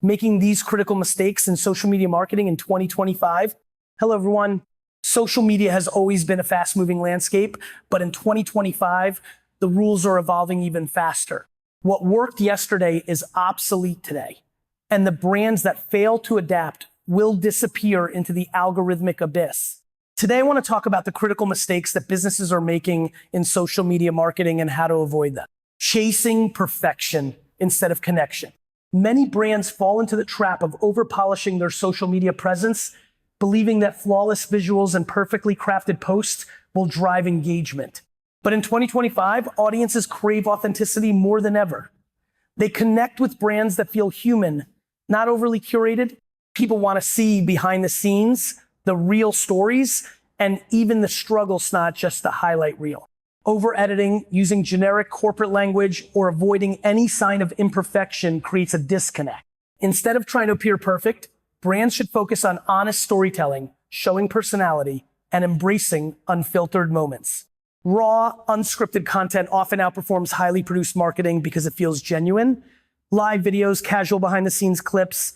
making these critical mistakes in social media marketing in 2025. Hello, everyone. Social media has always been a fast-moving landscape, but in 2025, the rules are evolving even faster. What worked yesterday is obsolete today, and the brands that fail to adapt will disappear into the algorithmic abyss. Today, I want to talk about the critical mistakes that businesses are making in social media marketing and how to avoid them. Chasing perfection instead of connection. Many brands fall into the trap of over-polishing their social media presence, believing that flawless visuals and perfectly crafted posts will drive engagement. But in 2025, audiences crave authenticity more than ever. They connect with brands that feel human, not overly curated. People want to see behind the scenes, the real stories, and even the struggles, not just the highlight reel. Over-editing, using generic corporate language, or avoiding any sign of imperfection creates a disconnect. Instead of trying to appear perfect, brands should focus on honest storytelling, showing personality, and embracing unfiltered moments. Raw, unscripted content often outperforms highly produced marketing because it feels genuine. Live videos, casual behind-the-scenes clips,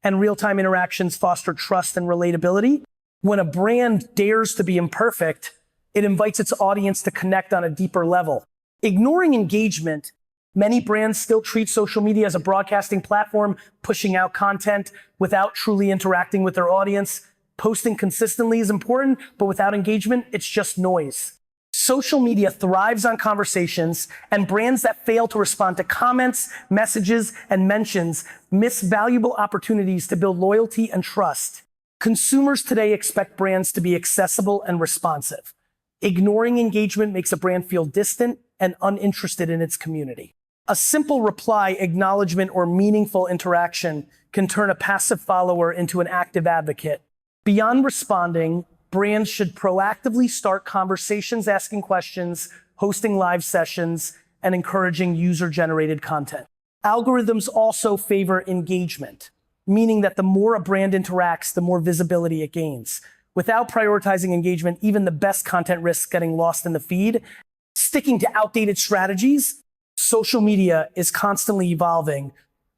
and real-time interactions foster trust and relatability. When a brand dares to be imperfect, it invites its audience to connect on a deeper level. Ignoring engagement, many brands still treat social media as a broadcasting platform, pushing out content without truly interacting with their audience. Posting consistently is important, but without engagement, it's just noise. Social media thrives on conversations, and brands that fail to respond to comments, messages, and mentions miss valuable opportunities to build loyalty and trust. Consumers today expect brands to be accessible and responsive. Ignoring engagement makes a brand feel distant and uninterested in its community. A simple reply, acknowledgement, or meaningful interaction can turn a passive follower into an active advocate. Beyond responding, brands should proactively start conversations, asking questions, hosting live sessions, and encouraging user-generated content. Algorithms also favor engagement, meaning that the more a brand interacts, the more visibility it gains. Without prioritizing engagement, even the best content risks getting lost in the feed. Sticking to outdated strategies, social media is constantly evolving,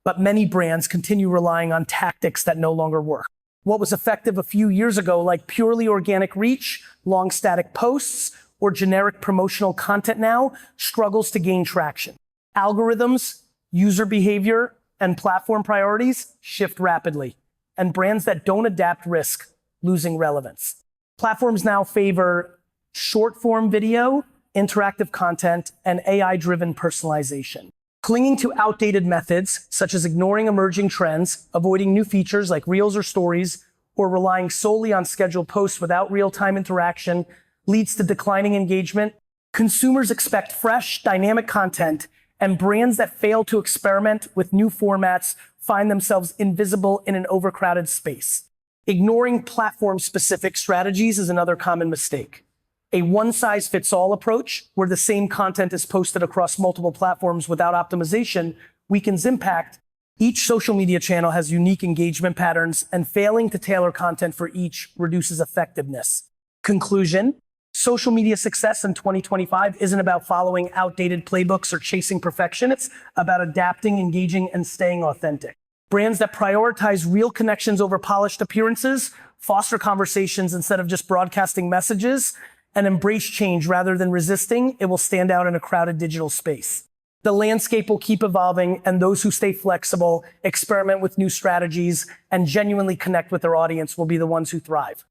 but many brands continue relying on tactics that no longer work. What was effective a few years ago, like purely organic reach, long static posts, or generic promotional content now, struggles to gain traction. Algorithms, user behavior, and platform priorities shift rapidly, and brands that don't adapt risk losing relevance. Platforms now favor short-form video, interactive content, and AI-driven personalization. Clinging to outdated methods, such as ignoring emerging trends, avoiding new features like Reels or Stories, or relying solely on scheduled posts without real-time interaction, leads to declining engagement. Consumers expect fresh, dynamic content, and brands that fail to experiment with new formats find themselves invisible in an overcrowded space. Ignoring platform-specific strategies is another common mistake. A one-size-fits-all approach, where the same content is posted across multiple platforms without optimization, weakens impact. Each social media channel has unique engagement patterns, and failing to tailor content for each reduces effectiveness. Conclusion: social media success in 2025 isn't about following outdated playbooks or chasing perfection. It's about adapting, engaging, and staying authentic. Brands that prioritize real connections over polished appearances, foster conversations instead of just broadcasting messages, and embrace change rather than resisting, it will stand out in a crowded digital space. The landscape will keep evolving, and those who stay flexible, experiment with new strategies, and genuinely connect with their audience will be the ones who thrive.